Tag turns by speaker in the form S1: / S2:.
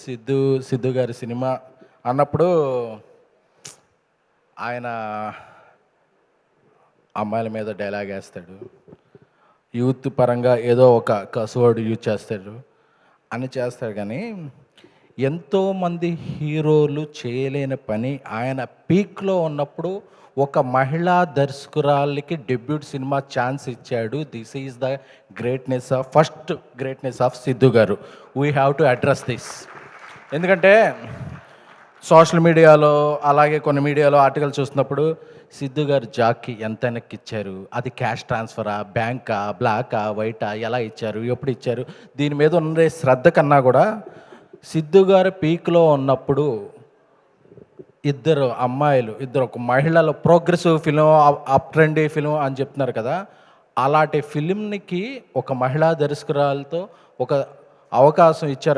S1: సిద్ధు సిద్ధు గారి సినిమా అన్నప్పుడు ఆయన అమ్మాయిల మీద డైలాగ్ వేస్తాడు, యూత్ పరంగా ఏదో ఒక కసువర్డ్ యూజ్ చేస్తాడు అని చేస్తాడు. కానీ ఎంతోమంది హీరోలు చేయలేని పని ఆయన పీక్లో ఉన్నప్పుడు ఒక మహిళా దర్శకురాలికి డెబ్యూట్ సినిమా ఛాన్స్ ఇచ్చాడు. This is the greatness of first greatness of Siddhu గారు. We have to address this. ఎందుకంటే సోషల్ మీడియాలో అలాగే కొన్ని మీడియాలో ఆర్టికల్ చూస్తున్నప్పుడు సిద్ధు గారు జాక్కి ఎంత వెనక్కి ఇచ్చారు, అది క్యాష్ ట్రాన్స్ఫరా, బ్యాంకా, బ్లాకా, వైటా, ఎలా ఇచ్చారు, ఎప్పుడు ఇచ్చారు, దీని మీద ఉండే శ్రద్ధ కన్నా కూడా సిద్ధు గారు పీక్లో ఉన్నప్పుడు ఇద్దరు అమ్మాయిలు, ఇద్దరు ఒక మహిళల progressive film, up trendy film అని చెప్తున్నారు కదా, అలాంటి ఫిలింకి ఒక మహిళా దర్శకురాలతో ఒక అవకాశం ఇచ్చారు.